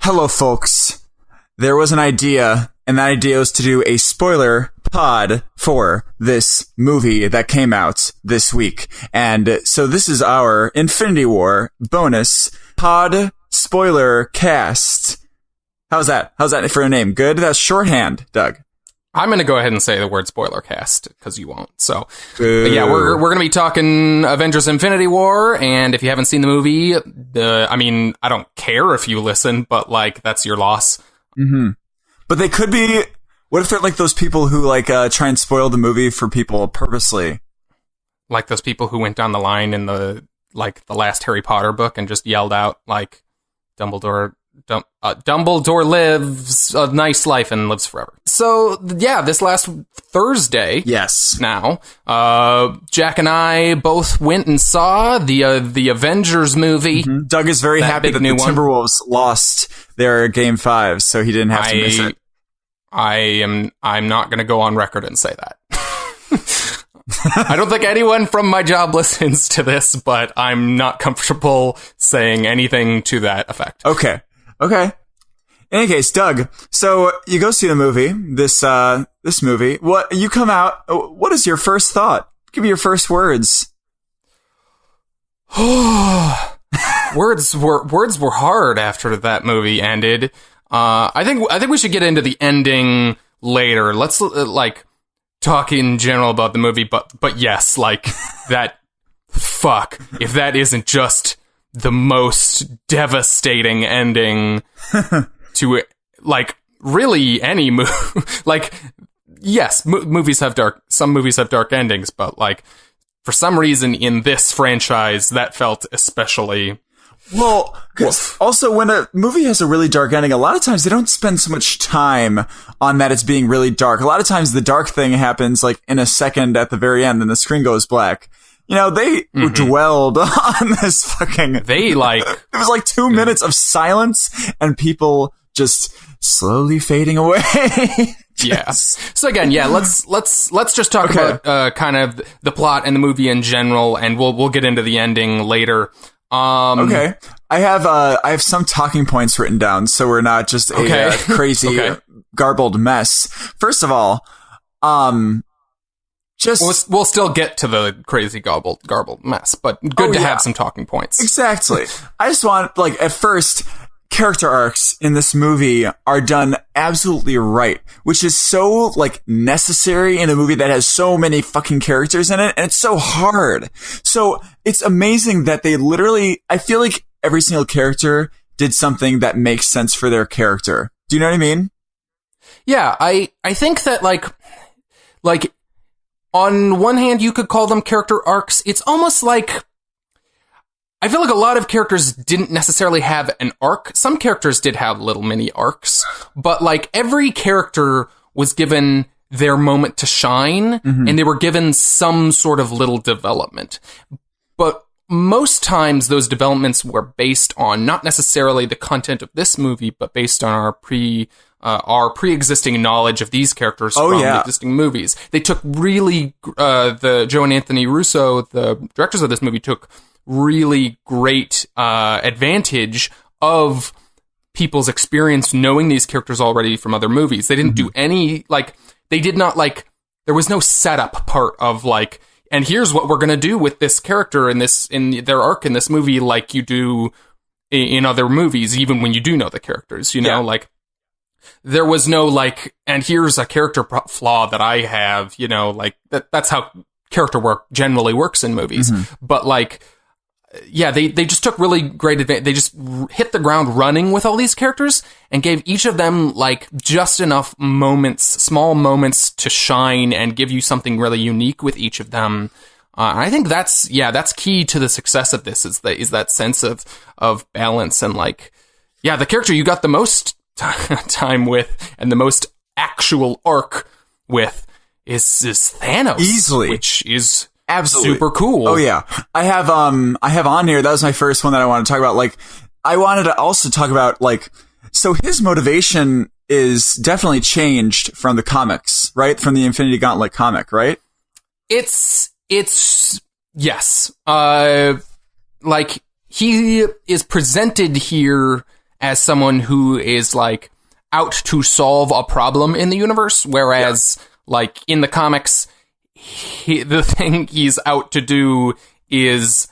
Hello, folks. There was an idea, and that idea was to do a spoiler pod for this movie that came out this week. And so this is our Infinity War bonus pod spoiler cast. How's that? How's that for a name? Good? That's shorthand, Doug. I'm going to go ahead and say the word spoiler cast, because you won't. So, yeah, we're going to be talking Avengers Infinity War, and if you haven't seen the movie, I don't care if you listen, but, like, that's your loss. Mm-hmm. But they could be... What if they're like those people who, like, try and spoil the movie for people purposely? Like those people who went down the line in the last Harry Potter book and just yelled out, like, Dumbledore lives a nice life and lives forever. So, yeah, this last Thursday. Yes. Now, Jack and I both went and saw the Avengers movie. Mm-hmm. Doug is very happy that the Timberwolves lost their Game 5, so he didn't have to miss it. I'm not going to go on record and say that. I don't think anyone from my job listens to this, but I'm not comfortable saying anything to that effect. Okay. In any case, Doug, so you go see the movie, this movie. What you come out, what is your first thought? Give me your first words. Words were hard after that movie ended. I think we should get into the ending later. Let's talk in general about the movie, but yes, like that. Fuck, if that isn't just the most devastating ending to, like, really any movie. Like, yes, some movies have dark endings, but, like, for some reason in this franchise, that felt especially... Well, also, when a movie has a really dark ending, a lot of times they don't spend so much time on that it's being really dark. A lot of times the dark thing happens, like, in a second at the very end, and the screen goes black. You know, they dwelled on this fucking... It was like 2 minutes of silence and people just slowly fading away. Yes. Yeah. So again, yeah, let's just talk about kind of the plot and the movie in general, and we'll get into the ending later. Okay. I have some talking points written down, so we're not just a crazy garbled mess. First of all, we'll still get to the crazy garbled mess, but good to have some talking points. Exactly. I just want, like, at first, character arcs in this movie are done absolutely right, which is so, like, necessary in a movie that has so many fucking characters in it, and it's so hard. So it's amazing that they literally, I feel like every single character did something that makes sense for their character. Do you know what I mean? Yeah, I think that, like, on one hand, you could call them character arcs. It's almost like, I feel like a lot of characters didn't necessarily have an arc. Some characters did have little mini arcs, but, like, every character was given their moment to shine, and they were given some sort of little development. But most times those developments were based on not necessarily the content of this movie, but based on our pre-existing knowledge of these characters from the existing movies. They took really, the Joe and Anthony Russo, the directors of this movie, took really great advantage of people's experience knowing these characters already from other movies. They didn't do any, like, they did not, like, there was no setup part of, like, and here's what we're going to do with this character in their arc in this movie, like you do in other movies, even when you do know the characters, you know, like, there was no, like, and here's a character flaw that I have, you know, like, that's how character work generally works in movies. But, like, yeah, they just took really great advantage. They just hit the ground running with all these characters and gave each of them, like, just enough moments, small moments to shine and give you something really unique with each of them. I think that's key to the success of this is that sense of balance and, like, yeah, the character you got the most time with and the most actual arc with is Thanos. Easily. Which is... Absolutely. Super cool. Oh, yeah. I have on here, that was my first one that I want to talk about. Like, I wanted to also talk about, like, so his motivation is definitely changed from the comics, right? From the Infinity Gauntlet comic, right? It's yes. Like, he is presented here as someone who is like out to solve a problem in the universe, whereas like in the comics, the thing he's out to do is,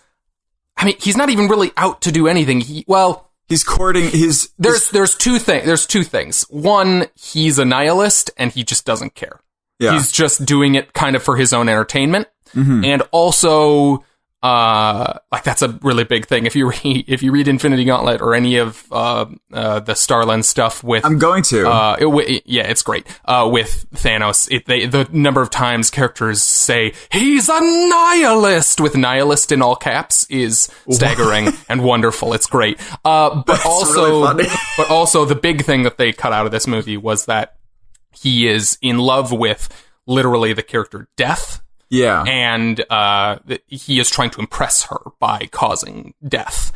I mean, he's not even really out to do anything. He's courting his... There's two things. One, he's a nihilist and he just doesn't care. Yeah. He's just doing it kind of for his own entertainment. Mm-hmm. And also, like that's a really big thing. If you read Infinity Gauntlet or any of the Starland stuff with... I'm going to. It's great. With Thanos, the number of times characters say, he's a nihilist, with nihilist in all caps, is staggering and wonderful. It's great. But also the big thing that they cut out of this movie was that he is in love with literally the character Death. Yeah. And he is trying to impress her by causing death.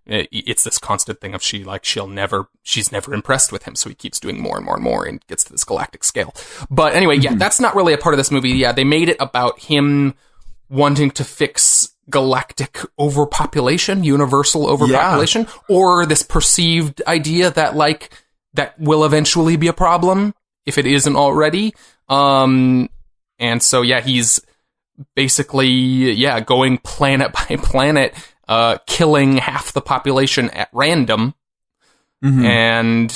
It's this constant thing of she's never impressed with him, so he keeps doing more and more and more and gets to this galactic scale. But anyway, that's not really a part of this movie. Yeah, they made it about him wanting to fix galactic overpopulation, universal overpopulation, or this perceived idea that like that will eventually be a problem if it isn't already. And so, he's basically, going planet by planet, killing half the population at random. Mm-hmm. And,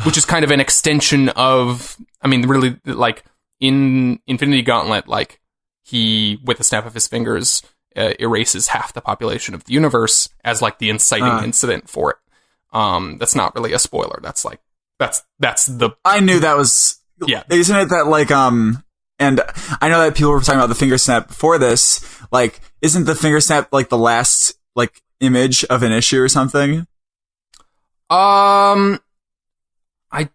which is kind of an extension of, I mean, really, like, in Infinity Gauntlet, like, he, with a snap of his fingers, erases half the population of the universe as, like, the inciting incident for it. That's not really a spoiler. That's, like, that's the... I knew that was... Yeah. Isn't it that, like, and I know that people were talking about the finger snap before this, like, isn't the finger snap, like, the last, like, image of an issue or something? I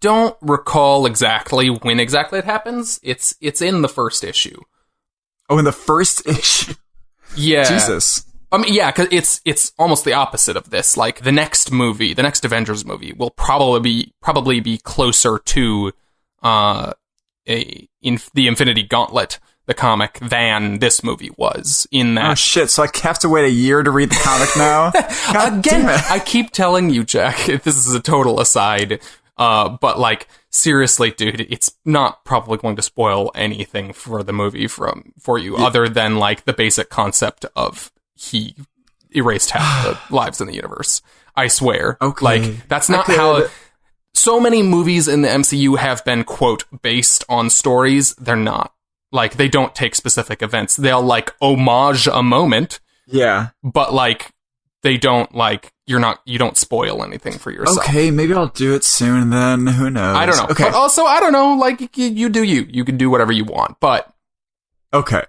don't recall exactly when exactly it happens. It's in the first issue. Oh, in the first issue? Yeah. Jesus. Because it's almost the opposite of this. Like, the next Avengers movie will probably be closer to the Infinity Gauntlet, the comic, than this movie was. In that, oh shit! So I have to wait a year to read the comic now. God Again, damn it. I keep telling you, Jack. This is a total aside, but like seriously, dude, it's not probably going to spoil anything for the movie for you, other than like the basic concept of he erased half the lives in the universe. I swear. Okay. Like that's not how. So many movies in the MCU have been, quote, based on stories. They're not. Like, they don't take specific events. They'll, like, homage a moment. Yeah. But, like, they don't, like, you don't spoil anything for yourself. Okay, maybe I'll do it soon then. Who knows? I don't know. Okay. But also, I don't know, like, you do you. You can do whatever you want, but... Okay.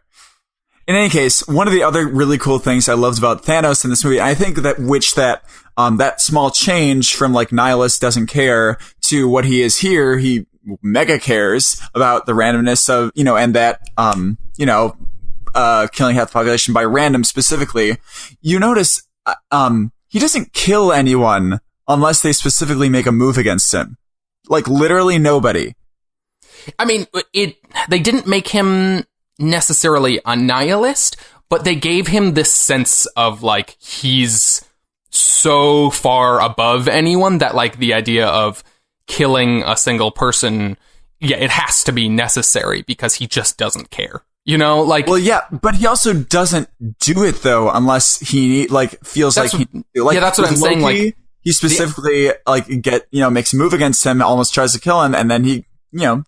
In any case, one of the other really cool things I loved about Thanos in this movie, I think that small change from like nihilist doesn't care to what he is here, he mega cares about the randomness of, and that, killing half the population by random specifically. You notice, he doesn't kill anyone unless they specifically make a move against him. Like literally nobody. I mean, they didn't make him necessarily a nihilist, but they gave him this sense of like he's so far above anyone that like the idea of killing a single person, it has to be necessary because he just doesn't care. Like, well, yeah, but he also doesn't do it though unless he like feels like he like that's what I'm saying. Like he specifically makes a move against him, almost tries to kill him, and then he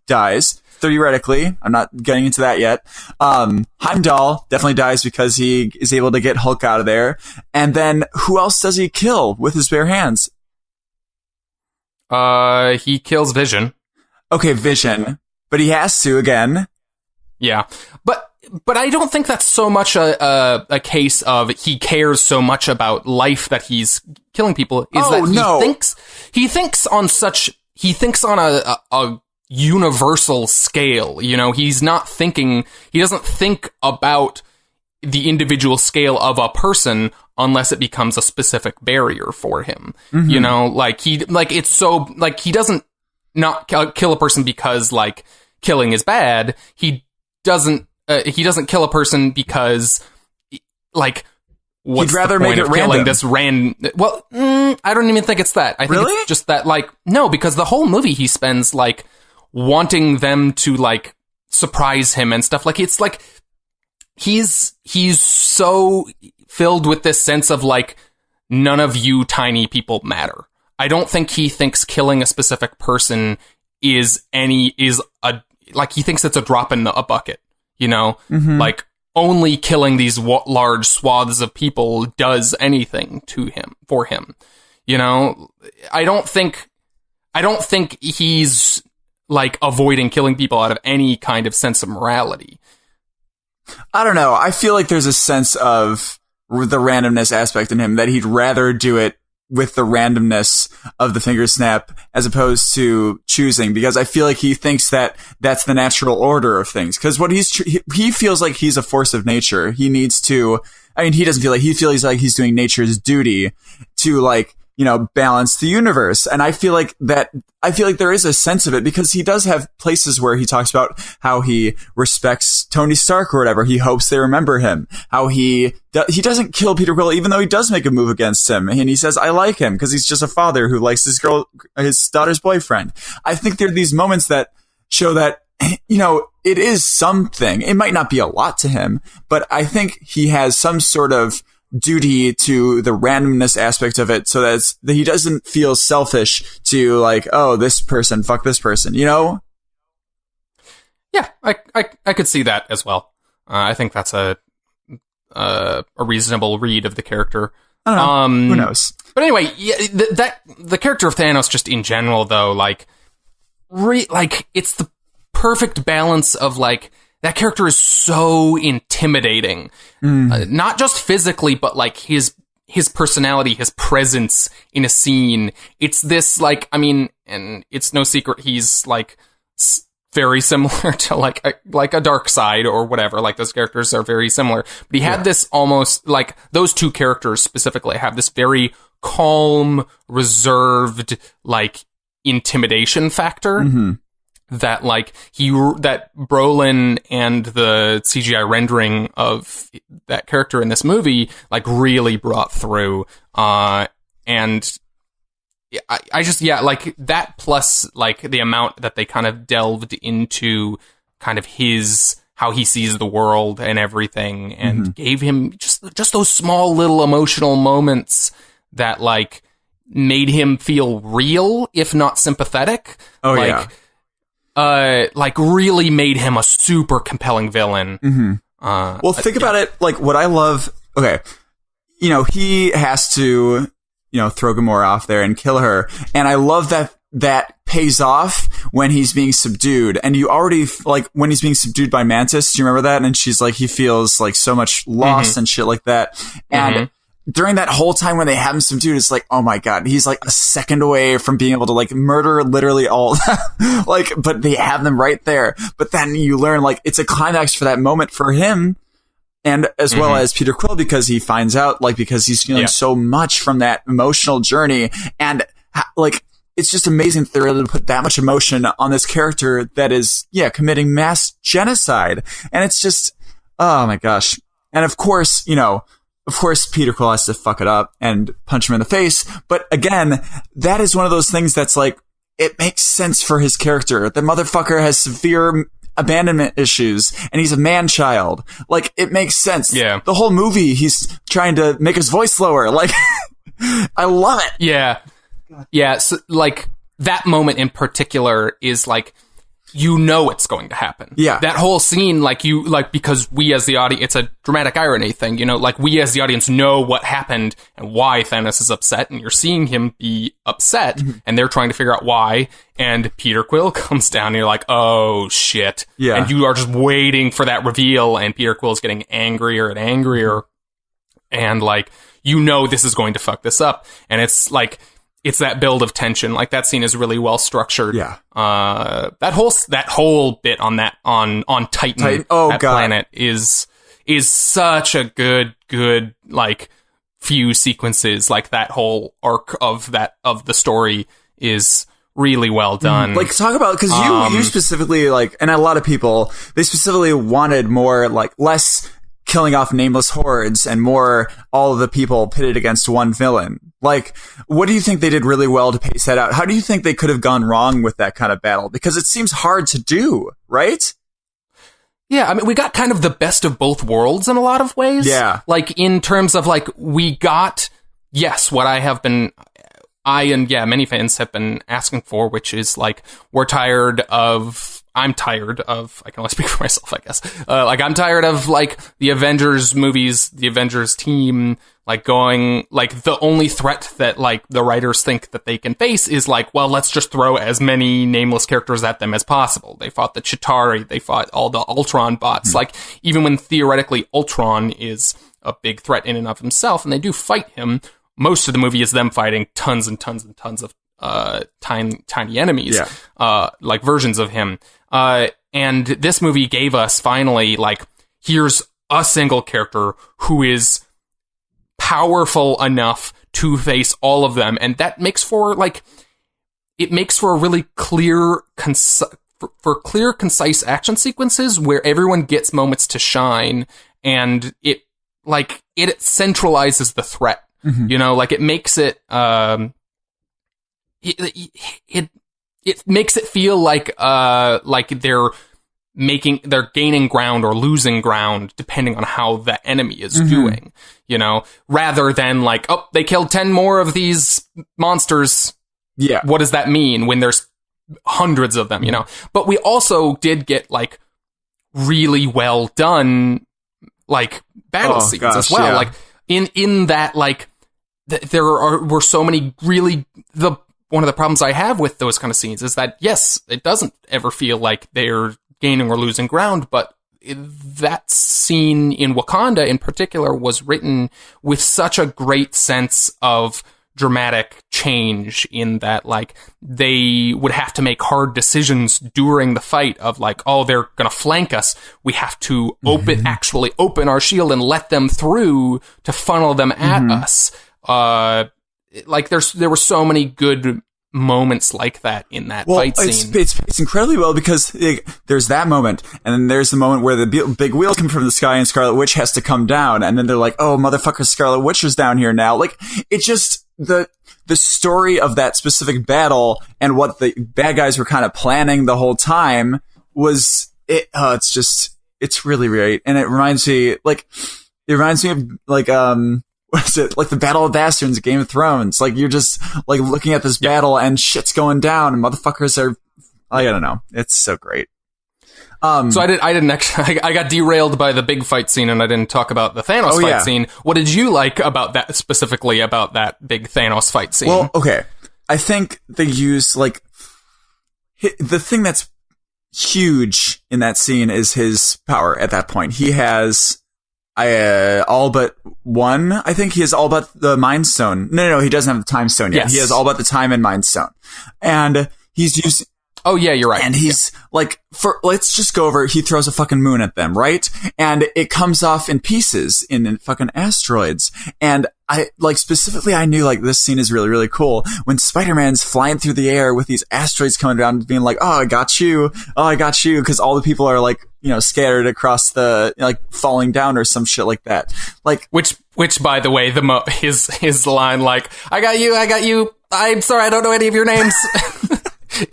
dies. Theoretically, I'm not getting into that yet. Heimdall definitely dies because he is able to get Hulk out of there. And then who else does he kill with his bare hands? He kills Vision. Okay, Vision. But he has to again. Yeah. But I don't think that's so much a case of he cares so much about life that he's killing people. He thinks on a universal scale. He doesn't think about the individual scale of a person unless it becomes a specific barrier for him. Mm-hmm. He doesn't not kill a person because like killing is bad. He doesn't kill a person because like what's He'd rather the point make it of killing random. this well, I don't even think it's that. I think Really? it's just that, like, no, because the whole movie he spends, like, wanting them to, like, surprise him and stuff. Like, it's like he's so filled with this sense of, like, none of you tiny people matter. I don't think he thinks killing a specific person he thinks it's a drop in a bucket, you know? Mm-hmm. Like, only killing these large swaths of people does anything for him. You know, I don't think he's, like, avoiding killing people out of any kind of sense of morality. I don't know. I feel like there's a sense of the randomness aspect in him, that he'd rather do it with the randomness of the finger snap as opposed to choosing, because I feel like he thinks that that's the natural order of things. Because what he feels like he's a force of nature. He needs to, I mean, he feels like he's doing nature's duty to, like, you know, balance the universe. And I feel like there is a sense of it, because he does have places where he talks about how he respects Tony Stark or whatever. He hopes they remember him. How he doesn't kill Peter Quill, even though he does make a move against him. And he says, I like him because he's just a father who likes his daughter's boyfriend. I think there are these moments that show that, you know, it is something. It might not be a lot to him, but I think he has some sort of duty to the randomness aspect of it, so that he doesn't feel selfish to, like, oh, this person, fuck this person, you know? Yeah, I could see that as well. I think that's a reasonable read of the character. I don't know. Who knows? But anyway, yeah, the character of Thanos, just in general, though, like, it's the perfect balance of, like, that character is so intimidating, not just physically, but, like, his personality, his presence in a scene. It's this, like, I mean, and it's no secret he's, like, very similar to, like a dark side or whatever. Like, those characters are very similar. But he had this almost, like, those two characters specifically have this very calm, reserved, like, intimidation factor. Mm-hmm. That, like, that Brolin and the CGI rendering of that character in this movie, like, really brought through. And I just, yeah, like, that plus, like, the amount that they kind of delved into kind of how he sees the world and everything, and gave him just those small little emotional moments that, like, made him feel real, if not sympathetic. Oh, like, yeah. Like, really made him a super compelling villain. Mm-hmm. Well, think about it. Like, what I love. Okay, you know, he has to, you know, throw Gamora off there and kill her, and I love that pays off when he's being subdued. And you already, like, when he's being subdued by Mantis, do you remember that? And she's like, he feels like so much loss and shit like that. And during that whole time when they have him subdued, it's like, oh my god, he's like a second away from being able to, like, murder literally all, like, but they have them right there. But then you learn, like, it's a climax for that moment for him, and as well as Peter Quill, because he finds out, like, because he's feeling so much from that emotional journey, and, like, it's just amazing that they're able to put that much emotion on this character that is, committing mass genocide. And it's just, oh my gosh. And of course, you know, Peter Quill has to fuck it up and punch him in the face. But again, that is one of those things that's, like, it makes sense for his character. The motherfucker has severe abandonment issues, and he's a man-child. Like, it makes sense. Yeah. The whole movie, he's trying to make his voice lower. Like, I love it. Yeah. Yeah, so, like, that moment in particular is, like, you know it's going to happen. Yeah. That whole scene, like, because we as the audience, it's a dramatic irony thing, you know, like, we as the audience know what happened and why Thanos is upset, and you're seeing him be upset, and they're trying to figure out why, and Peter Quill comes down, and you're like, oh, shit. Yeah. And you are just waiting for that reveal, and Peter Quill's getting angrier and angrier, and, like, you know this is going to fuck this up, and it's, like, it's that build of tension. Like, that scene is really well structured. Yeah. That whole bit on Titan, planet is such a good, like, few sequences. Like, that whole arc of the story is really well done. Like, talk about, because you specifically, like, and a lot of people, they specifically wanted more, like, less killing off nameless hordes and more all of the people pitted against one villain. Like, what do you think they did really well to pace that out? How do you think they could have gone wrong with that kind of battle? Because it seems hard to do, right? Yeah, I mean, we got kind of the best of both worlds in a lot of ways. Yeah. Like, in terms of, like, we got, yes, what many fans have been asking for, which is, like, I'm tired of, I can only speak for myself, I guess. I'm tired of, like, the Avengers movies, the Avengers team, like, going, like, the only threat that, like, the writers think that they can face is, like, well, let's just throw as many nameless characters at them as possible. They fought the Chitauri, they fought all the Ultron bots, like, even when theoretically Ultron is a big threat in and of himself, and they do fight him, most of the movie is them fighting tons and tons and tons of tiny enemies, like versions of him. And this movie gave us finally, like, here's a single character who is powerful enough to face all of them. And that makes for, like, it makes for a really clear, concise action sequences where everyone gets moments to shine, and it centralizes the threat. Mm-hmm. You know, like, it makes it, it makes it feel like they're gaining ground or losing ground depending on how the enemy is doing, you know, rather than like, oh, they killed 10 more of these monsters. Yeah. What does that mean when there's hundreds of them, you know? But we also did get, like, really well done, like, battle scenes as well. Yeah. Like, in that, like, were so many really, one of the problems I have with those kind of scenes is that, yes, it doesn't ever feel like they're gaining or losing ground, but that scene in Wakanda in particular was written with such a great sense of dramatic change, in that, like, they would have to make hard decisions during the fight of, like, oh, they're gonna flank us, we have to actually open our shield and let them through to funnel them at us. Like, there were so many good moments like that in that fight scene. It's incredibly well, because there's that moment, and then there's the moment where the big wheels come from the sky and Scarlet Witch has to come down, and then they're like, oh, motherfucker, Scarlet Witch is down here now. Like, it just, the story of that specific battle and what the bad guys were kind of planning the whole time it's really great. And it reminds me of, like, what is it? Like the Battle of Bastions, Game of Thrones. Like, you're just, like, looking at this battle and shit's going down and motherfuckers are, I don't know. It's so great. So I didn't actually, I got derailed by the big fight scene, and I didn't talk about the Thanos fight scene. What did you like about that, specifically about that big Thanos fight scene? Well, okay. I think they used, like, the thing that's huge in that scene is his power at that point. He has, all but one. I think he has all but the Mind Stone. No, he doesn't have the Time Stone yet. Yes. He has all but the Time and Mind Stone. And he's using... Oh, yeah, you're right. And he's, let's just go over, he throws a fucking moon at them, right? And it comes off in pieces in fucking asteroids. And specifically, I knew, like, this scene is really, really cool. When Spider-Man's flying through the air with these asteroids coming down, being like, oh, I got you. Because all the people are, like, you know, scattered across the, like, falling down or some shit like that. Like, which, by the way, his line, like, I got you. I'm sorry, I don't know any of your names.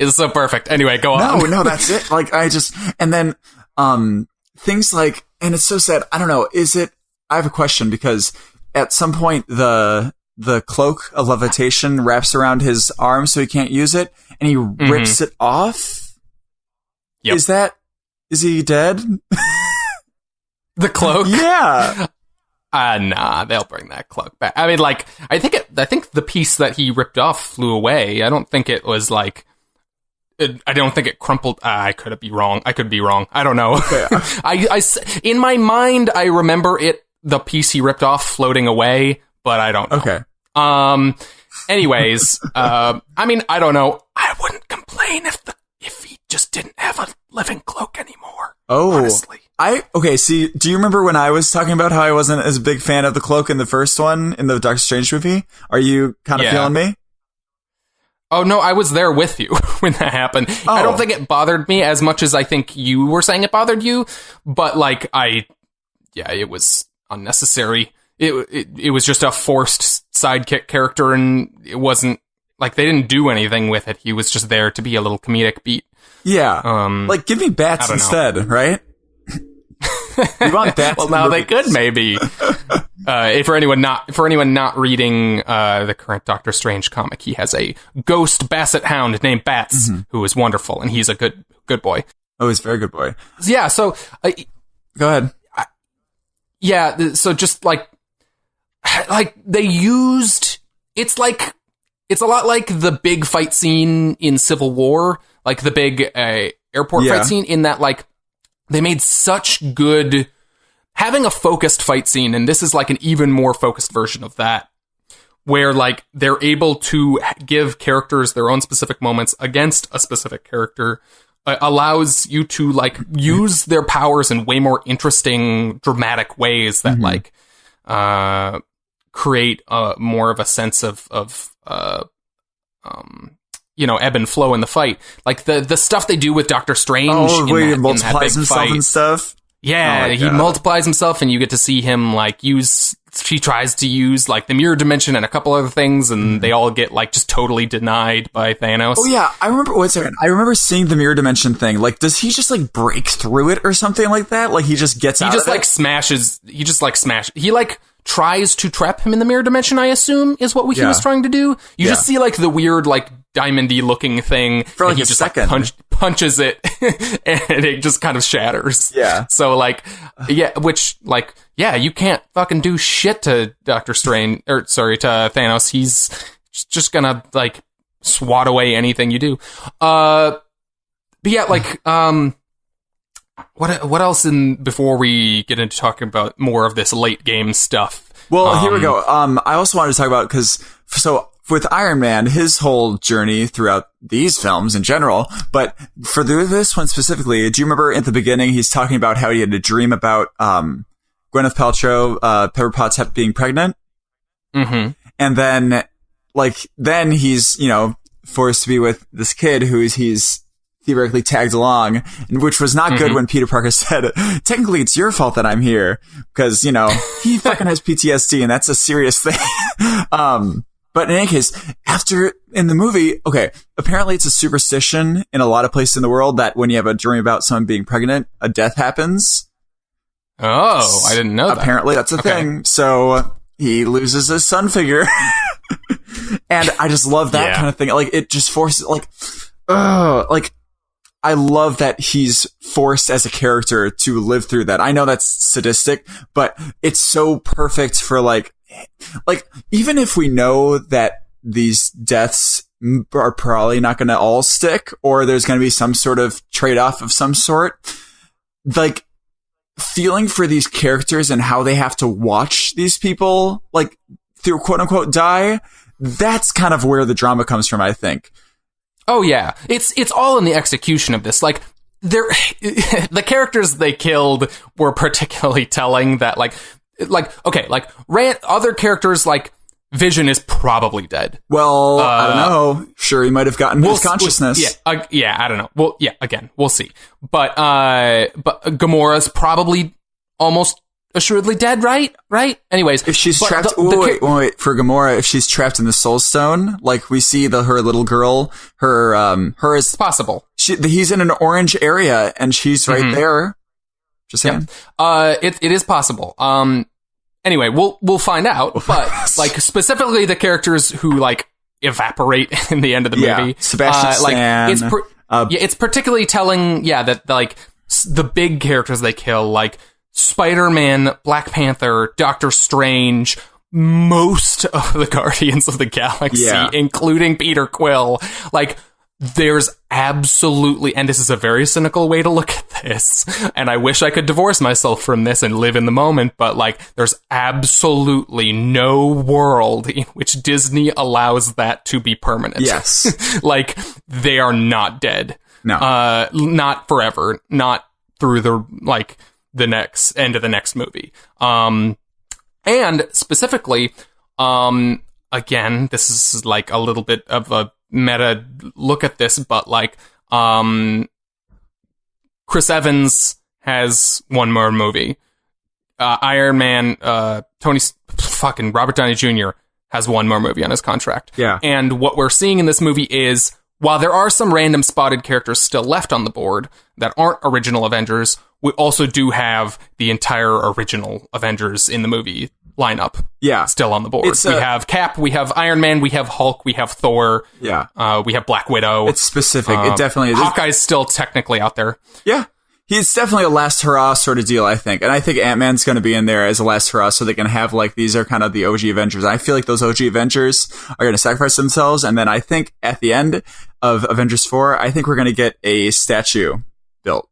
Is so perfect. Anyway, go on. No, that's it. Like, and then, things like, and it's so sad. I don't know. I have a question, because at some point the cloak of levitation wraps around his arm so he can't use it, and he rips it off. Yep. Is he dead? The cloak? Yeah. Nah, they'll bring that cloak back. I mean, like, I think the piece that he ripped off flew away. I don't think it was, like, I don't think it crumpled. I could be wrong. I don't know. Okay. In my mind, I remember the piece he ripped off floating away, but I don't know. Okay. Anyways, I mean, I don't know. I wouldn't complain if he just didn't have a living cloak anymore. Oh, honestly. See, do you remember when I was talking about how I wasn't as a big fan of the cloak in the first one, in the Doctor Strange movie? Are you kind of feeling me? Oh, no, I was there with you when that happened. Oh. I don't think it bothered me as much as I think you were saying it bothered you, but, like, yeah, it was unnecessary. It was just a forced sidekick character, and it wasn't like they didn't do anything with it. He was just there to be a little comedic beat. Yeah. Like, give me bats instead, right? You want bats? Well, now they could maybe. For anyone not reading the current Doctor Strange comic, he has a ghost basset hound named Bats, who is wonderful, and he's a good boy. Oh, he's a very good boy. Yeah. So, go ahead. Yeah. So just like they used, it's a lot like the big fight scene in Civil War, like the big airport fight scene, in that like they made such good having a focused fight scene, and this is like an even more focused version of that, where like they're able to give characters their own specific moments against a specific character, allows you to like use their powers in way more interesting, dramatic ways that like create more of a sense of ebb and flow in the fight. Like the stuff they do with Doctor Strange, where he multiplies himself fight. And stuff. Yeah, he multiplies himself, and you get to see him like she tries to use like the mirror dimension and a couple other things, and they all get like just totally denied by Thanos. Oh yeah, I remember seeing the mirror dimension thing. Like, does he just like break through it or something like that? Like he just gets out. He like tries to trap him in the mirror dimension, I assume, is what he was trying to do. You just see like the weird like diamondy looking thing for like he a just second. Like, punches it and it just kind of shatters. Yeah. So like, you can't fucking do shit to Doctor Strange, to Thanos. He's just gonna like swat away anything you do. But yeah, like, what else before we get into talking about more of this late game stuff? Well, here we go. I also wanted to talk about, with Iron Man, his whole journey throughout these films in general, but for this one specifically, do you remember at the beginning, he's talking about how he had a dream about Gwyneth Paltrow, Pepper Potts being pregnant? Mm-hmm. And then he's, forced to be with this kid who he's theoretically tagged along, which was not good when Peter Parker said, technically it's your fault that I'm here, because, he fucking has PTSD, and that's a serious thing. But in any case, in the movie, apparently it's a superstition in a lot of places in the world that when you have a dream about someone being pregnant, a death happens. Oh, I didn't know that. Apparently that's a thing. So he loses his son figure. And I just love that kind of thing. Like, it just forces, I love that he's forced as a character to live through that. I know that's sadistic, but it's so perfect for like, even if we know that these deaths are probably not going to all stick, or there's going to be some sort of trade-off of some sort, like, feeling for these characters and how they have to watch these people, like, through quote-unquote die, that's kind of where the drama comes from, I think. Oh, yeah. It's all in the execution of this. Like, the characters they killed were particularly telling that, other characters, like, Vision is probably dead. Well, I don't know. Sure, he might have gotten his consciousness. I don't know. Well, yeah, again, we'll see. But Gamora's probably almost assuredly dead, right? Anyways. If she's trapped... wait. For Gamora, if she's trapped in the Soul Stone, like, we see her little girl, her is... possible. He's in an orange area, and she's right there. Just saying. Yeah. It is possible. Anyway, we'll find out. But like specifically the characters who like evaporate in the end of the movie. Sebastian Stan. It's particularly telling. Yeah, that like the big characters they kill, like Spider-Man, Black Panther, Doctor Strange, most of the Guardians of the Galaxy, including Peter Quill, like. There's absolutely, and this is a very cynical way to look at this, and I wish I could divorce myself from this and live in the moment, but like, there's absolutely no world in which Disney allows that to be permanent. Yes. Like, they are not dead. No. Not forever. Not through the next end of the next movie. And specifically, again, this is like a little bit of a meta look at this, but like Chris Evans has one more movie. Iron Man, fucking Robert Downey Jr. has one more movie on his contract. Yeah. And what we're seeing in this movie is, while there are some random spotted characters still left on the board that aren't original Avengers, we also do have the entire original Avengers in the movie lineup. Yeah. Still on the board. We have Cap, we have Iron Man, we have Hulk, we have Thor. Yeah. We have Black Widow. It's specific. It definitely is. Hawkeye's still technically out there. Yeah. He's definitely a last hurrah sort of deal, I think. And I think Ant-Man's going to be in there as a last hurrah so they can have, like, these are kind of the OG Avengers. And I feel like those OG Avengers are going to sacrifice themselves. And then I think at the end of Avengers 4, I think we're going to get a statue built.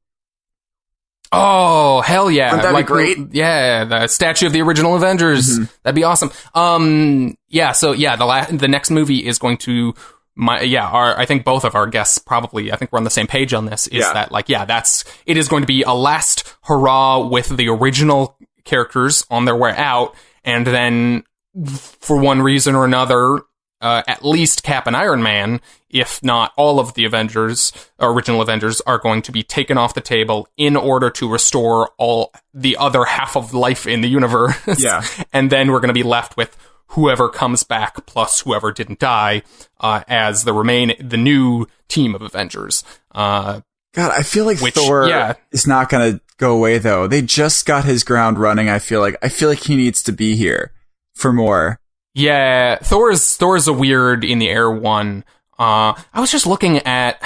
Oh, hell yeah. Wouldn't that be great? Yeah, the statue of the original Avengers. Mm-hmm. That'd be awesome. The next movie is going to... I think both of our guests probably, I think we're on the same page on this, is that, like, it is going to be a last hurrah with the original characters on their way out, and then, for one reason or another, at least Cap and Iron Man, if not all of the original Avengers, are going to be taken off the table in order to restore all the other half of life in the universe. Yeah. And then we're going to be left with whoever comes back plus whoever didn't die as the new team of Avengers. God, I feel like Thor is not going to go away, though. They just got his ground running, I feel like. I feel like he needs to be here for more. Yeah, Thor's a weird in the air one. I was just looking at...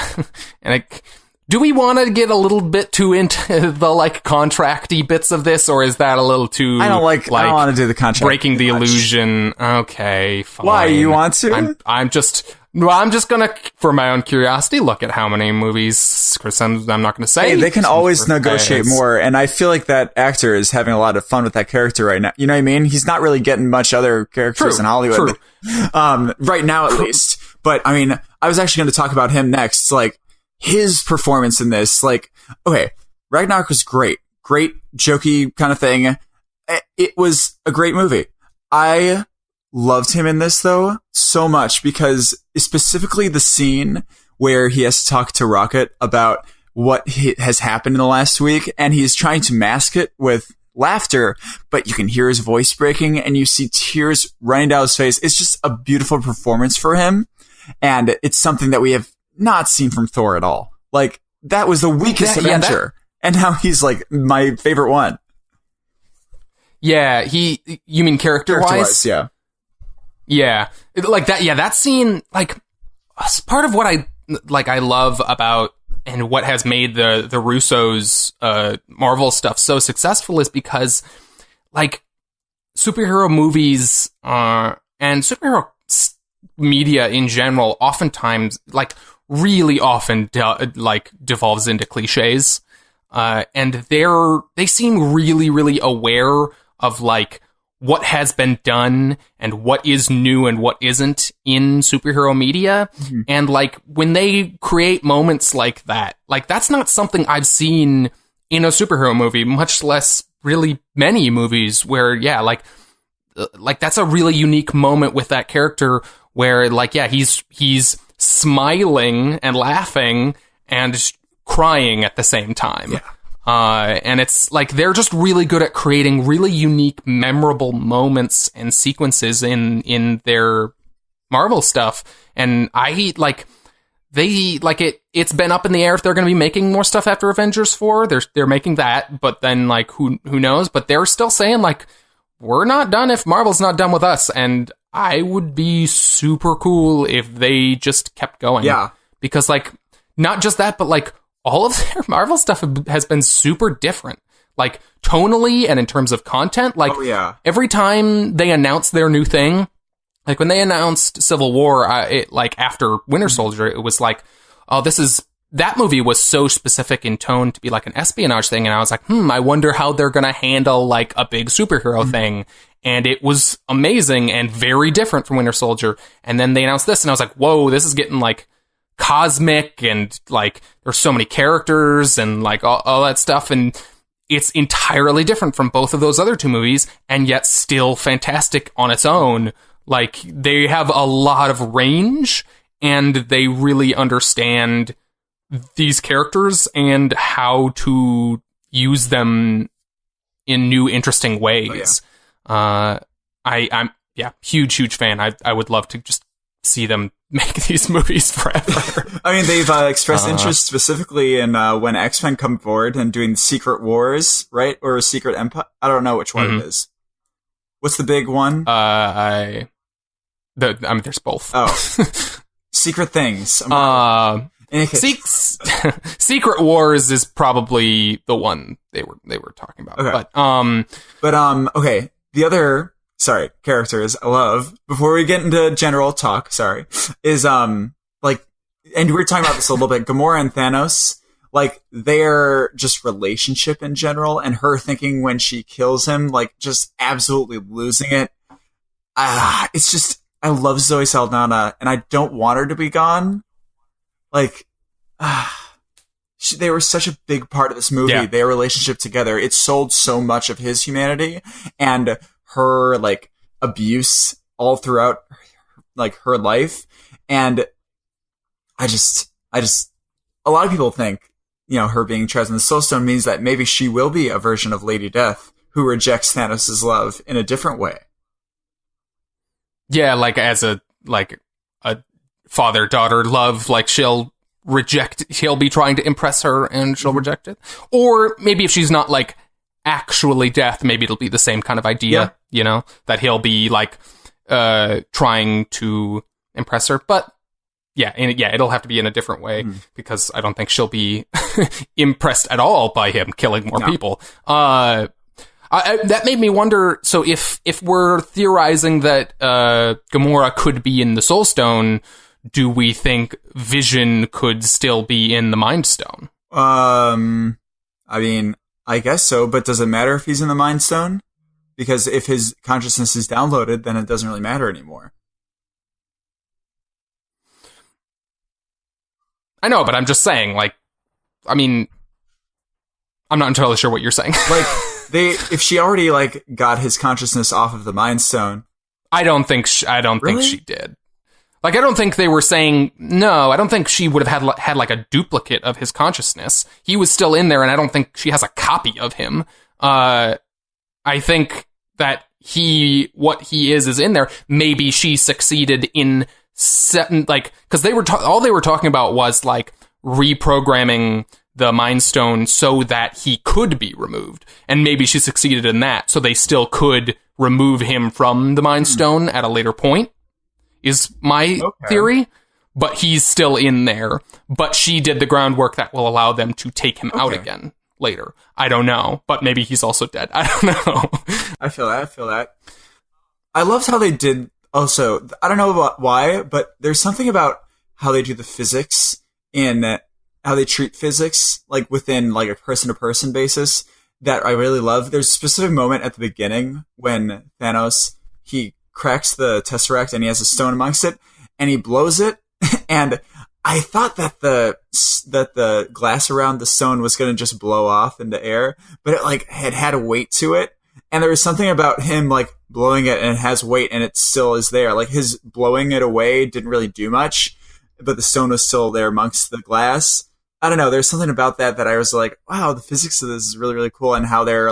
do we want to get a little bit too into the, like, contracty bits of this, or is that a little too... I don't want to do the contract. Breaking the illusion. Okay, fine. Why? You want to? I'm just gonna, for my own curiosity, look at how many movies, Chris, I'm not gonna say. Hey, they can always negotiate more, and I feel like that actor is having a lot of fun with that character right now. You know what I mean? He's not really getting much other characters in Hollywood. Right now, at least. But, I mean, I was actually going to talk about him next. Like, his performance in this, like, okay, Ragnarok was great, jokey kind of thing. It was a great movie. I loved him in this, though, so much, because specifically the scene where he has to talk to Rocket about what has happened in the last week, and he's trying to mask it with laughter, but you can hear his voice breaking, and you see tears running down his face. It's just a beautiful performance for him, and it's something that we have not seen from Thor at all. Like, that was the weakest Avenger, and now he's, like, my favorite one. Yeah, you mean character-wise? Yeah. Yeah. Like, that scene, like, part of what I love about, and what has made the Russo's, Marvel stuff so successful is because, like, superhero movies, and superhero media in general oftentimes, like, really often devolves into cliches, and they seem really, really aware of, like, what has been done and what is new and what isn't in superhero media. Mm-hmm. And, like, when they create moments like that, like, that's not something I've seen in a superhero movie, much less really many movies where, like that's a really unique moment with that character where, like, he's smiling and laughing and crying at the same time. Yeah. And it's like they're just really good at creating really unique, memorable moments and sequences in their Marvel stuff. And it's been up in the air if they're going to be making more stuff after Avengers 4. They're making that, but then, like, who knows? But they're still saying, like, we're not done if Marvel's not done with us. And I would be super cool if they just kept going. Yeah. Because, like, not just that, but, like, all of their Marvel stuff has been super different. Like, tonally and in terms of content. Like, every time they announce their new thing, like, when they announced Civil War, after Winter Soldier, it was like, oh, that movie was so specific in tone to be like an espionage thing. And I was like, I wonder how they're going to handle, like, a big superhero thing. And it was amazing and very different from Winter Soldier. And then they announced this, and I was like, whoa, this is getting, like, cosmic, and, like, there's so many characters and, like, all that stuff. And it's entirely different from both of those other two movies, and yet still fantastic on its own. Like, they have a lot of range, and they really understand these characters and how to use them in new, interesting ways. I'm huge fan. I would love to just see them make these movies forever. I mean, they've expressed interest specifically in when X-Men come forward and doing Secret Wars, right? Or Secret Empire. I don't know which one it is. What's the big one? I mean, there's both. Oh. Secret Things. Secret Wars is probably the one they were talking about. Okay. Okay. The other characters I love, before we get into general talk, is and we were talking about this a little bit, Gamora and Thanos, like their just relationship in general, and her thinking when she kills him, like just absolutely losing it. It's just, I love Zoe Saldana, and I don't want her to be gone. Like, they were such a big part of this movie. Yeah. Their relationship together, it sold so much of his humanity, and her like abuse all throughout like her life. And I just a lot of people think, her being trapped in the Soul Stone means that maybe she will be a version of Lady Death who rejects Thanos' love in a different way. Yeah, like as a father-daughter love, like he'll be trying to impress her and she'll reject it. Or maybe if she's not like actually Death, maybe it'll be the same kind of idea, that he'll be like trying to impress her. But it'll have to be in a different way because I don't think she'll be impressed at all by him killing more people. That made me wonder, so if we're theorizing that Gamora could be in the Soul Stone, do we think Vision could still be in the Mind Stone? I mean, I guess so, but does it matter if he's in the Mind Stone? Because if his consciousness is downloaded, then it doesn't really matter anymore. I know, but I'm just saying, I'm not entirely sure what you're saying. If she already got his consciousness off of the Mind Stone, I don't think she did. I don't think they were saying no. I don't think she would have had a duplicate of his consciousness. He was still in there, and I don't think she has a copy of him. I think that what he is in there. Maybe she succeeded in setting because all they were talking about was reprogramming the Mind Stone so that he could be removed. And maybe she succeeded in that, so they still could remove him from the Mind Stone at a later point, is my theory. But he's still in there. But she did the groundwork that will allow them to take him out again later. I don't know. But maybe he's also dead. I don't know. I feel that. I loved how they did also. I don't know about why, but there's something about how they do the physics in how they treat physics, within a person-to-person basis, that I really love. There's a specific moment at the beginning when Thanos, he cracks the Tesseract and he has a stone amongst it, and he blows it, and I thought that the glass around the stone was going to just blow off into air, but it had a weight to it, and there was something about him blowing it and it has weight and it still is there. His blowing it away didn't really do much, but the stone was still there amongst the glass. I don't know. There's something about that I was like, wow, the physics of this is really, really cool, and how they're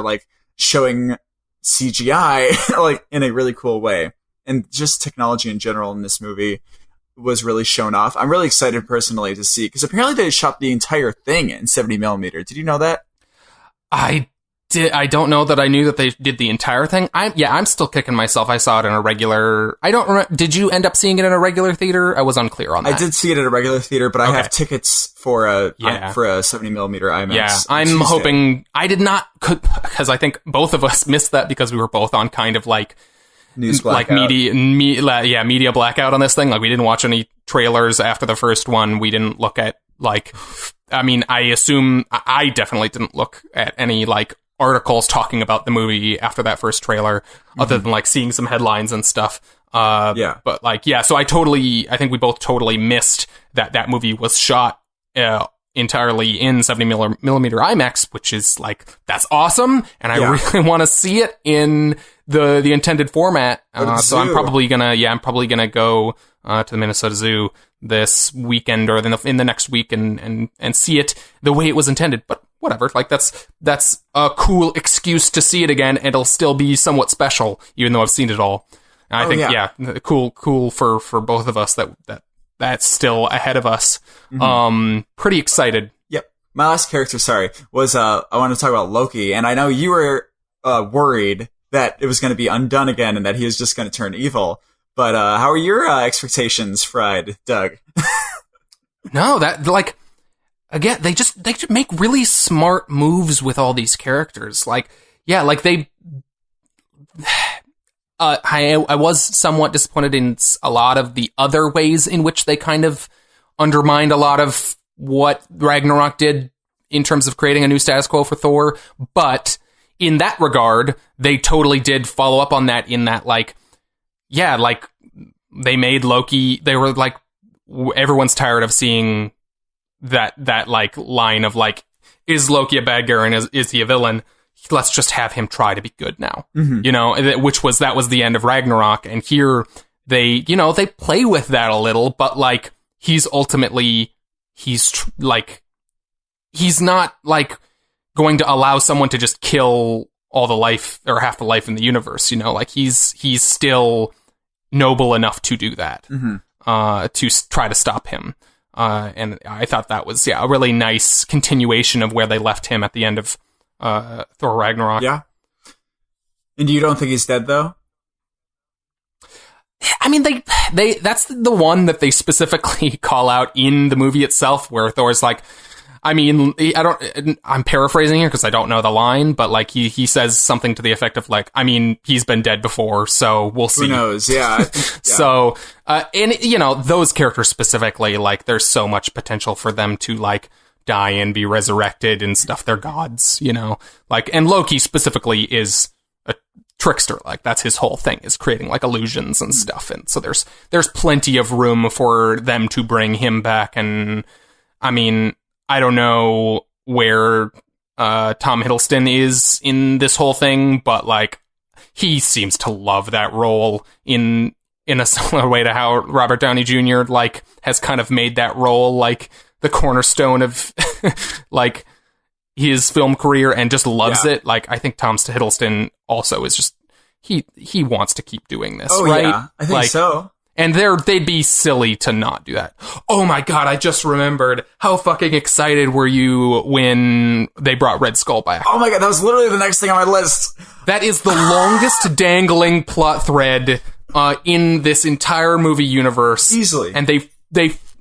showing CGI in a really cool way, and just technology in general in this movie was really shown off. I'm really excited personally to see, because apparently they shot the entire thing in 70mm. Did you know that? I don't know that I knew that they did the entire thing. I'm still kicking myself. I saw it in a regular. I don't remember. Did you end up seeing it in a regular theater? I was unclear on that. I did see it at a regular theater, but I have tickets for a 70mm IMAX. Yeah, I'm hoping I did not, because I think both of us missed that because we were both on kind of news blackout. Media blackout on this thing. We didn't watch any trailers after the first one. We didn't look at I assume I definitely didn't look at any articles talking about the movie after that first trailer, other than seeing some headlines and stuff. But so I think we both totally missed that movie was shot entirely in 70mm IMAX, which is that's awesome, and I really want to see it in the intended format. So I'm probably gonna go to the Minnesota Zoo this weekend or in the next week and see it the way it was intended. But whatever. Like, that's a cool excuse to see it again, and it'll still be somewhat special, even though I've seen it all. And I think, cool for both of us that's still ahead of us. Mm-hmm. Pretty excited. Yep. My last character, was I want to talk about Loki, and I know you were worried that it was going to be undone again and that he was just going to turn evil. But how are your expectations fried, Doug? No, that, like, again, they just make really smart moves with all these characters. Like, yeah, like they... I was somewhat disappointed in a lot of the other ways in which they kind of undermined a lot of what Ragnarok did in terms of creating a new status quo for Thor. But in that regard, they totally did follow up on that in that, like, yeah, like, they made Loki, they were like, everyone's tired of seeing that like line of like, is Loki a bad guy and is he a villain? Let's just have him try to be good now. Mm-hmm. You know, that was the end of Ragnarok. And here they play with that a little, but like, he's ultimately, he's not like going to allow someone to just kill all the life or half the life in the universe, you know, like he's still noble enough to do that, to try to stop him. And I thought that was, a really nice continuation of where they left him at the end of Thor Ragnarok. Yeah. And you don't think he's dead, though? I mean, they that's the one that they specifically call out in the movie itself, where Thor's like, I mean, I'm paraphrasing here because I don't know the line, but like he says something to the effect of like, I mean, he's been dead before, so we'll see. Who knows? Yeah. So, and you know, those characters specifically, like, there's so much potential for them to like die and be resurrected and stuff. They're gods, you know, like, and Loki specifically is a trickster. Like, that's his whole thing, is creating like illusions and stuff. And so there's plenty of room for them to bring him back. And I mean, I don't know where Tom Hiddleston is in this whole thing, but like, he seems to love that role in a similar way to how Robert Downey Jr. like has kind of made that role like the cornerstone of like his film career and just loves it. Like, I think Tom Hiddleston also is just he wants to keep doing this. Right? Yeah, I think so. And they'd be silly to not do that. Oh my god, I just remembered. How fucking excited were you when they brought Red Skull back? Oh my god, that was literally the next thing on my list. That is the longest dangling plot thread in this entire movie universe. Easily. And they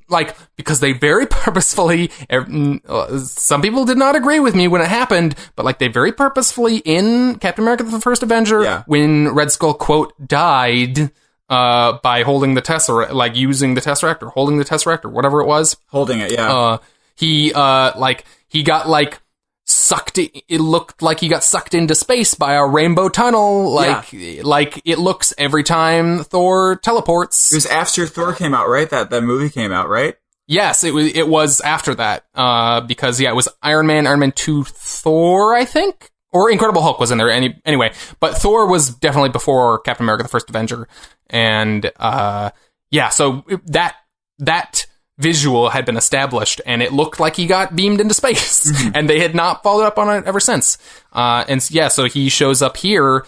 like, because they very purposefully, some people did not agree with me when it happened, but like, they very purposefully in Captain America the First Avenger, when Red Skull, quote, died, by holding the Tesseract, like using the Tesseract or holding the Tesseract or whatever it was. Holding it, yeah. He got like sucked, it looked like he got sucked into space by a rainbow tunnel, like it looks every time Thor teleports. It was after Thor came out, right? That movie came out, right? Yes, it was after that, because it was Iron Man 2, Thor, I think, or Incredible Hulk was in there anyway, but Thor was definitely before Captain America the First Avenger, and so that visual had been established, and it looked like he got beamed into space, and they had not followed up on it ever since. So he shows up here.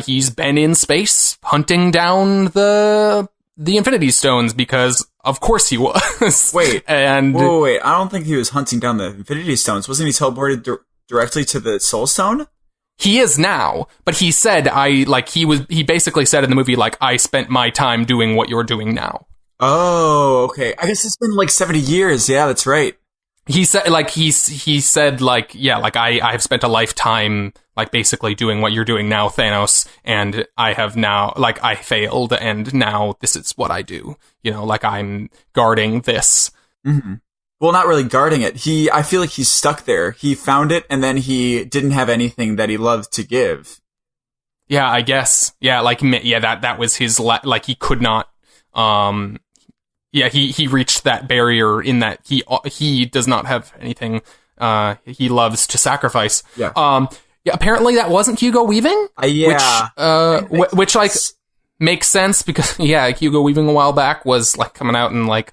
He's been in space hunting down the Infinity Stones, because of course he was. Wait, I don't think he was hunting down the Infinity Stones. Wasn't he teleported directly to the Soul Stone? He is now, but he said, he basically said in the movie, like, I spent my time doing what you're doing now. Oh, okay. I guess it's been like 70 years. Yeah, that's right. He said, like, he said, like, yeah, like, I have spent a lifetime, like, basically doing what you're doing now, Thanos, and I have now, like, I failed, and now this is what I do. You know, like, I'm guarding this. Mm-hmm. Well, not really guarding it. I feel like he's stuck there. He found it, and then he didn't have anything that he loved to give. Yeah, I guess. Yeah, like, that was his, like, he could not, he reached that barrier in that he does not have anything he loves to sacrifice. Yeah. Apparently that wasn't Hugo Weaving. Which like makes sense, because Hugo Weaving a while back was like coming out and like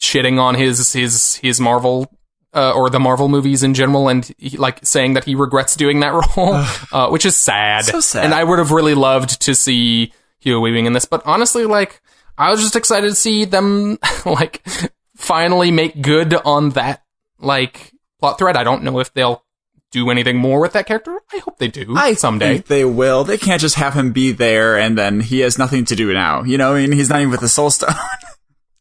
shitting on his Marvel or the Marvel movies in general, and like saying that he regrets doing that role, which is sad. So sad. And I would have really loved to see Hugo Weaving in this, but honestly, like, I was just excited to see them like finally make good on that like plot thread. I don't know if they'll do anything more with that character. I hope they do someday. Think they will. They can't just have him be there and then he has nothing to do now. You know, I mean, he's not even with the Soul Stone.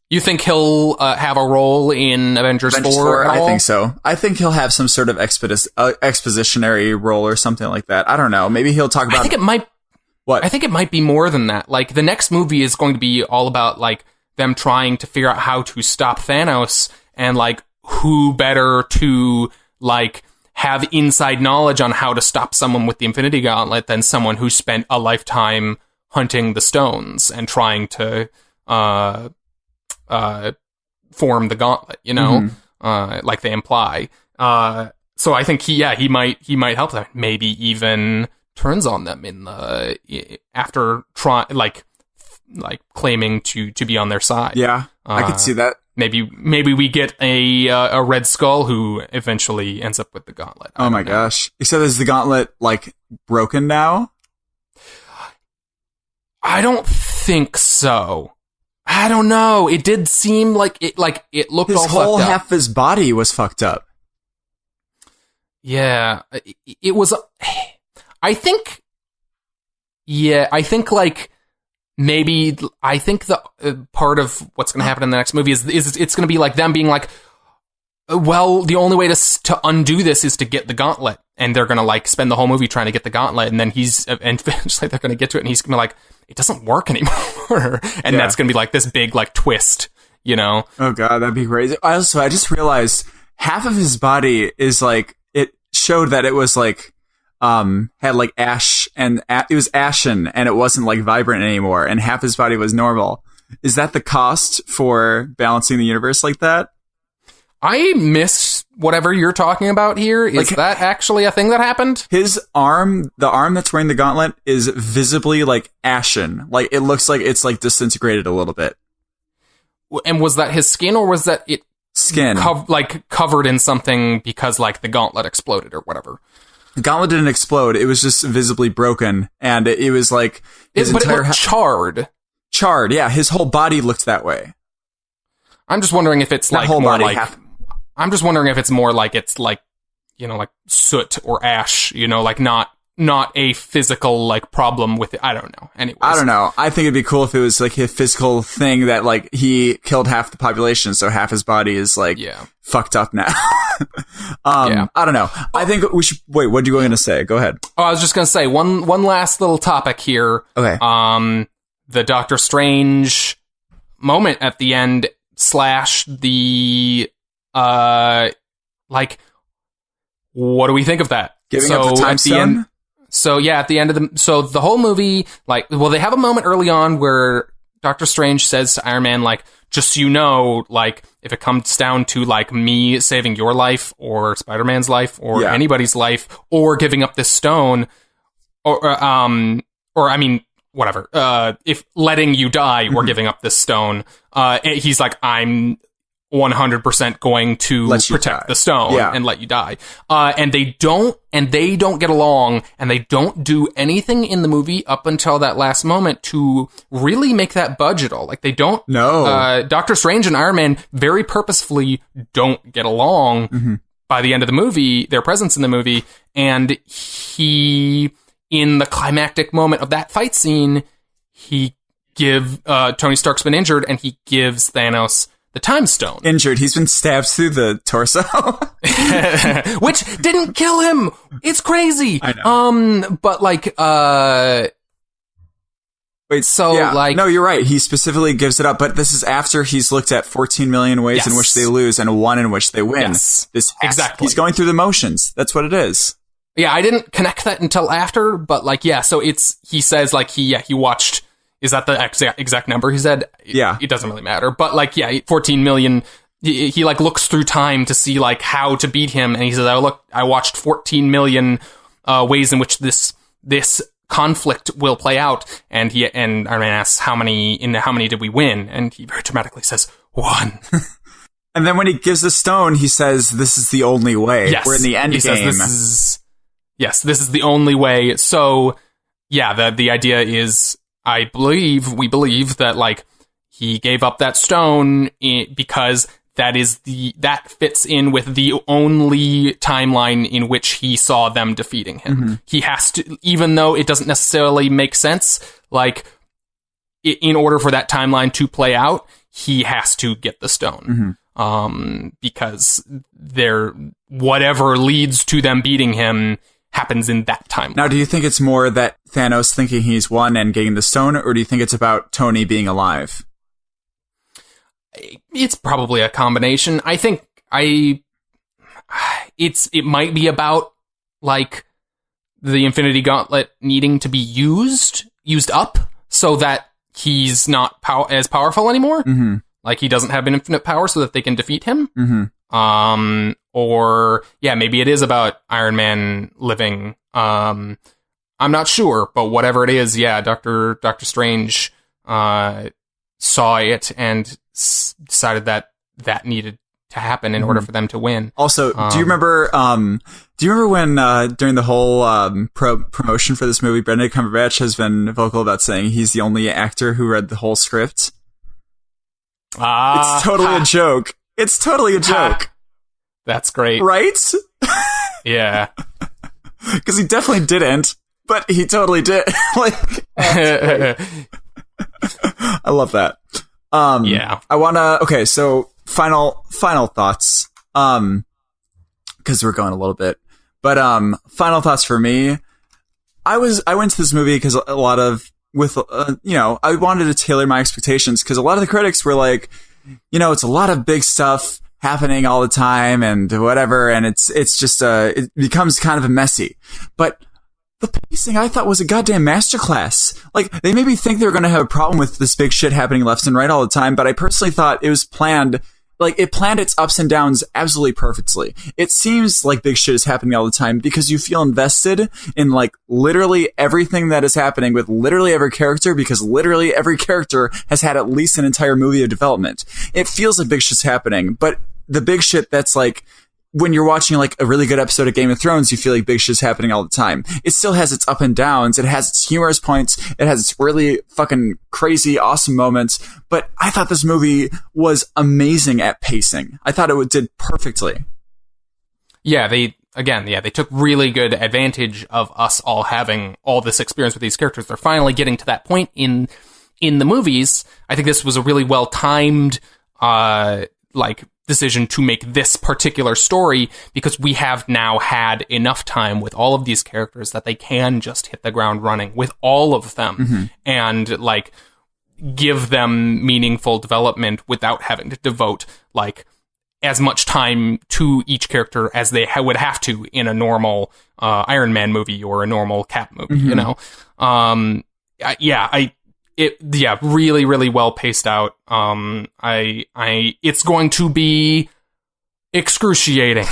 You think he'll have a role in Avengers 4 at all? I think so. I think he'll have some sort of expositionary role or something like that. I don't know. Maybe he'll talk about... I think it might... What? I think it might be more than that. Like, the next movie is going to be all about, like, them trying to figure out how to stop Thanos and, like, who better to, like, have inside knowledge on how to stop someone with the Infinity Gauntlet than someone who spent a lifetime hunting the stones and trying to... form the gauntlet, you know, like they imply. So I think he might help them. Maybe even turns on them in the after like claiming to be on their side. Yeah, I could see that. Maybe we get a Red Skull who eventually ends up with the gauntlet. Oh my gosh! Except is the gauntlet like broken now? I don't think so. I don't know. It did seem like it looked all fucked up. His whole half of his body was fucked up. Yeah, it was. I think like maybe I think the part of what's going to happen in the next movie is it's going to be like them being like, well, the only way to undo this is to get the gauntlet, and they're going to like spend the whole movie trying to get the gauntlet, and then eventually they're going to get to it, and he's going to be like, it doesn't work anymore. And that's going to be like this big like twist, you know? Oh god, that'd be crazy. I just realized half of his body is like, it showed that it was like, had like ash and it was ashen and it wasn't like vibrant anymore. And half his body was normal. Is that the cost for balancing the universe like that? I miss whatever you're talking about here. Is that actually a thing that happened? His arm, the arm that's wearing the gauntlet, is visibly like ashen. Like it looks like it's like disintegrated a little bit. And was that his skin, or was that it skin covered in something because like the gauntlet exploded or whatever? The gauntlet didn't explode. It was just visibly broken, and it was like it looked charred. Charred, yeah. His whole body looked that way. I'm just wondering if it's like more like. I'm just wondering if it's more like it's like, you know, like soot or ash, you know, like not a physical like problem with it. I don't know. Anyways. I don't know. I think it'd be cool if it was like a physical thing that like he killed half the population, so half his body is like fucked up now. I don't know. I think we should wait. What are you going to say? Go ahead. Oh, I was just going to say one last little topic here. Okay. The Doctor Strange moment at the end / the like, what do we think of that? Giving up the time stone? So yeah, at the end of the whole movie, like, well, they have a moment early on where Doctor Strange says to Iron Man, like, just so you know, like, if it comes down to like me saving your life or Spider-Man's life or anybody's life or giving up this stone or I mean, whatever, if letting you die or giving up this stone, he's like, I'm 100% going to protect the stone and let you die. And they don't get along, and they don't do anything in the movie up until that last moment to really make that budge at all. Like, they don't. No. Doctor Strange and Iron Man very purposefully don't get along by the end of the movie, their presence in the movie, and in the climactic moment of that fight scene, Tony Stark's been injured, and he gives Thanos the time stone. Injured. He's been stabbed through the torso. Which didn't kill him. It's crazy. I know. But like, wait, so like, no, you're right. He specifically gives it up, but this is after he's looked at 14 million ways in which they lose and one in which they win. Yes, exactly. He's going through the motions. That's what it is. Yeah, I didn't connect that until after, but like, yeah, so he says like he watched. Is that the exact number he said? Yeah. It doesn't really matter. But like, yeah, 14 million, he like looks through time to see like how to beat him. And he says, I watched 14 million ways in which this conflict will play out. And Iron Man asks, how many did we win? And he very dramatically says, 1. And then when he gives the stone, he says, "This is the only way." Yes. We're in the end he game. Says, this is the only way. So, yeah, the idea is, we believe that, like, he gave up that stone because that fits in with the only timeline in which he saw them defeating him. Mm-hmm. He has to, even though it doesn't necessarily make sense, like, in order for that timeline to play out, he has to get the stone. Mm-hmm. Because whatever leads to them beating him happens in that timeline. Now, do you think it's more that Thanos thinking he's won and getting the stone, or do you think it's about Tony being alive? It's probably a combination. I think it might be about, like, the Infinity Gauntlet needing to be used up so that he's not as powerful anymore. Mm-hmm. Like, he doesn't have an infinite power so that they can defeat him. Mm-hmm. Or maybe it is about Iron Man living. I'm not sure, but whatever it is, Doctor Strange saw it and decided that needed to happen in order for them to win. Also, do you remember when during the whole promotion for this movie, Benedict Cumberbatch has been vocal about saying he's the only actor who read the whole script? It's totally a joke. It's totally a joke. That's great. Right? Yeah. Because he definitely didn't, but he totally did. I love that. Yeah. I want to... Okay, so final thoughts. Because we're going a little bit. But final thoughts for me. I went to this movie because I wanted to tailor my expectations, because a lot of the critics were like, it's a lot of big stuff happening all the time and whatever, and it's just it becomes kind of messy. But the pacing, I thought, was a goddamn masterclass. Like, they made me think they were going to have a problem with this big shit happening left and right all the time, but I personally thought it was planned. Like, it planned its ups and downs absolutely perfectly. It seems like big shit is happening all the time because you feel invested in, like, literally everything that is happening with literally every character, because literally every character has had at least an entire movie of development. It feels like big shit's happening, but the big shit that's like, when you're watching, like, a really good episode of Game of Thrones, you feel like big shit's happening all the time. It still has its up and downs. It has its humorous points. It has its really fucking crazy, awesome moments. But I thought this movie was amazing at pacing. I thought it did perfectly. Yeah, they took really good advantage of us all having all this experience with these characters. They're finally getting to that point in the movies. I think this was a really well-timed, decision to make this particular story, because we have now had enough time with all of these characters that they can just hit the ground running with all of them and, like, give them meaningful development without having to devote, like, as much time to each character as they would have to in a normal Iron Man movie or a normal Cap movie, really, really well paced out. It's going to be excruciating.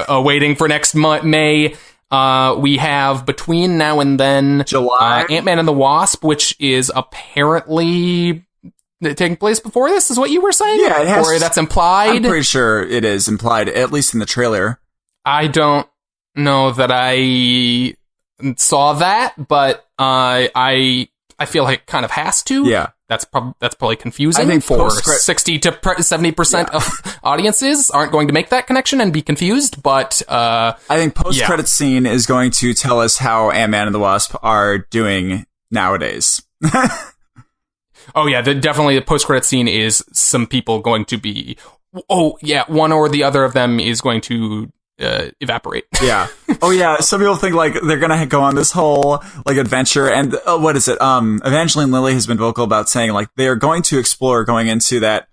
Waiting for next May. We have, between now and then, July, Ant-Man and the Wasp, which is apparently taking place before this, is what you were saying? Yeah, it has. Or that's implied? I'm pretty sure it is implied, at least in the trailer. I don't know that I saw that, but I feel like it kind of has to. Yeah. That's probably confusing. I think for 60 to 70% of audiences aren't going to make that connection and be confused, but I think post-credit scene is going to tell us how Ant-Man and the Wasp are doing nowadays. Oh yeah, definitely the post-credit scene is some people going to be... Oh yeah, one or the other of them is going to evaporate. Yeah. Oh yeah, some people think, like, they're gonna go on this whole, like, adventure, and what is it? Evangeline Lilly has been vocal about saying, like, they are going to explore going into that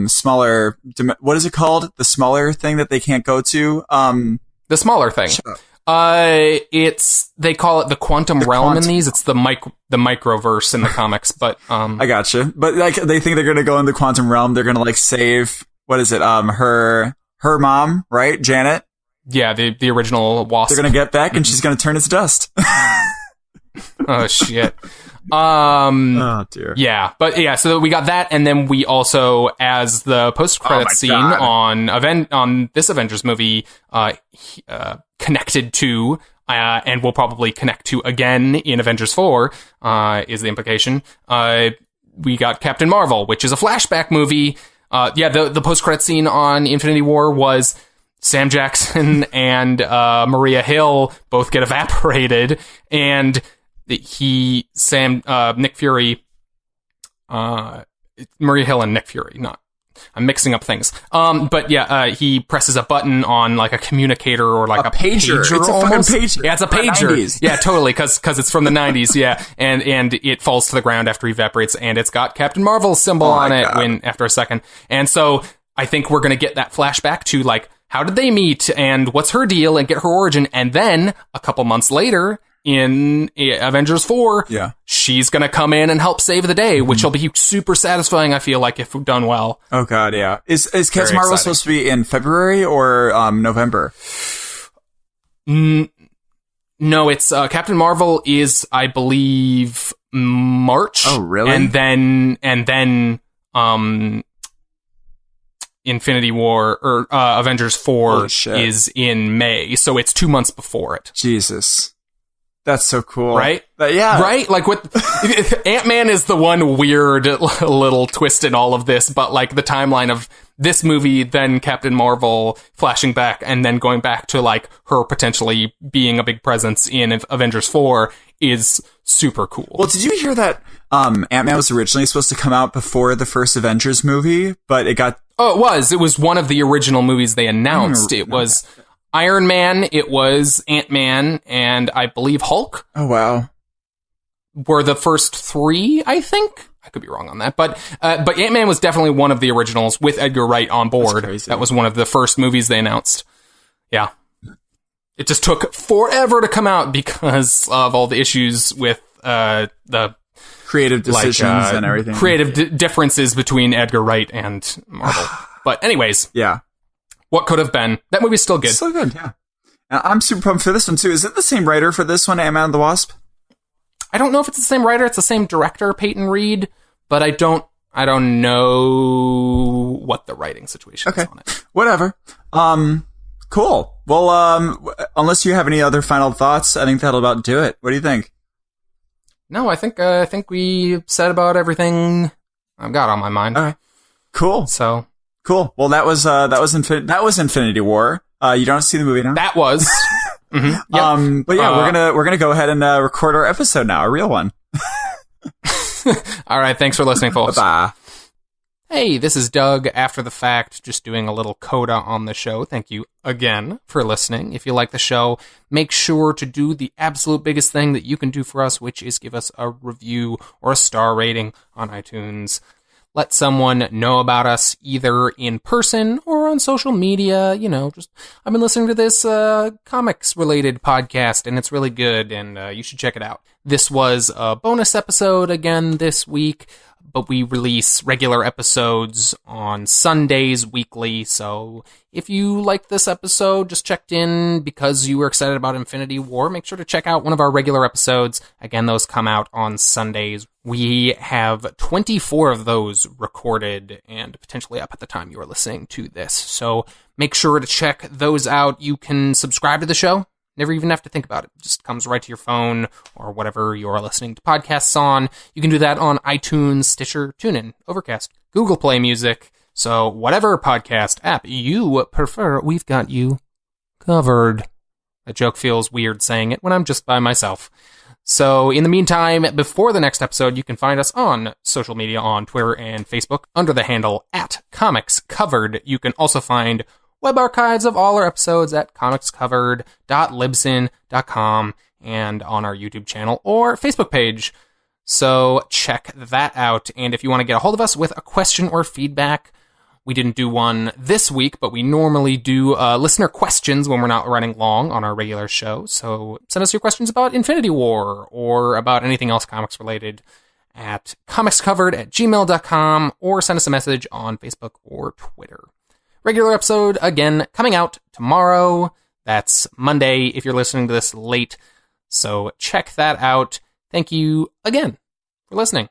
smaller, what is it called? The smaller thing that they can't go to? The smaller thing. They call it the quantum realm in these. It's the microverse in the comics, but I gotcha. But, like, they think they're gonna go in the quantum realm. They're gonna, like, save, what is it? Her mom, right? Janet. Yeah, the original Wasp. They're gonna get back, and she's gonna turn into dust. Oh shit. Oh dear. Yeah, but yeah, so we got that, and then we also, as the post-credit scene on this Avengers movie, connected to, and will probably connect to again in Avengers 4, is the implication. We got Captain Marvel, which is a flashback movie. The post-credit scene on Infinity War was Sam Jackson and Maria Hill both get evaporated, and Nick Fury, Maria Hill and Nick Fury, I'm mixing up things. But yeah, he presses a button on like a communicator or like a pager. It's a fucking pager. Yeah, it's a pager. Yeah, totally, because it's from the 90s. Yeah, and it falls to the ground after he evaporates, and it's got Captain Marvel's symbol on it after a second. And so I think we're gonna get that flashback to like, how did they meet and what's her deal and get her origin, and then a couple months later in Avengers 4, she's going to come in and help save the day, which will be super satisfying, I feel like, if done well. Oh, God, yeah. Is Captain Marvel supposed to be in February or November? No, it's Captain Marvel is, I believe, March. Oh, really? And then Infinity War or Avengers 4 is in May, so it's 2 months before it. Jesus. That's so cool. Right? Yeah. Right? Like, Ant-Man is the one weird little twist in all of this, but like the timeline of this movie, then Captain Marvel flashing back, and then going back to like her potentially being a big presence in Avengers 4 is super cool. Well, did you hear that Ant-Man was originally supposed to come out before the first Avengers movie, but it got... Oh, it was. It was one of the original movies they announced. It was Iron Man, it was Ant-Man, and I believe Hulk. Oh, wow. Were the first three, I think? I could be wrong on that. But Ant-Man was definitely one of the originals with Edgar Wright on board. That was one of the first movies they announced. Yeah. It just took forever to come out because of all the issues with the... creative decisions and everything. Creative differences between Edgar Wright and Marvel. But anyways. Yeah. What could have been. That movie's still good. Still good, yeah. I'm super pumped for this one, too. Is it the same writer for this one, Ant-Man and the Wasp? I don't know if it's the same writer. It's the same director, Peyton Reed. But I don't know what the writing situation is on it. Whatever. Cool. Well, unless you have any other final thoughts, I think that'll about do it. What do you think? No, I think we said about everything I've got on my mind. All right. Cool. So cool. Well, that was Infinity War. You don't see the movie now. That was. Mm-hmm. Yep. But yeah, we're gonna go ahead and record our episode now, a real one. All right. Thanks for listening, folks. Bye. Hey, this is Doug, After the Fact, just doing a little coda on the show. Thank you again for listening. If you like the show, make sure to do the absolute biggest thing that you can do for us, which is give us a review or a star rating on iTunes. Let someone know about us either in person or on social media. You know, just, I've been listening to this comics-related podcast, and it's really good, and you should check it out. This was a bonus episode again this week, but we release regular episodes on Sundays weekly, so if you like this episode, just checked in because you were excited about Infinity War, make sure to check out one of our regular episodes. Again, those come out on Sundays. We have 24 of those recorded and potentially up at the time you are listening to this, so make sure to check those out. You can subscribe to the show. Never even have to think about it. It just comes right to your phone or whatever you're listening to podcasts on. You can do that on iTunes, Stitcher, TuneIn, Overcast, Google Play Music. So whatever podcast app you prefer, we've got you covered. That joke feels weird saying it when I'm just by myself. So in the meantime, before the next episode, you can find us on social media on Twitter and Facebook under the handle @comicscovered. You can also find web archives of all our episodes at comicscovered.libsyn.com and on our YouTube channel or Facebook page. So check that out. And if you want to get a hold of us with a question or feedback, we didn't do one this week, but we normally do listener questions when we're not running long on our regular show. So send us your questions about Infinity War or about anything else comics related at comicscovered@gmail.com or send us a message on Facebook or Twitter. Regular episode, again, coming out tomorrow. That's Monday if you're listening to this late. So check that out. Thank you again for listening.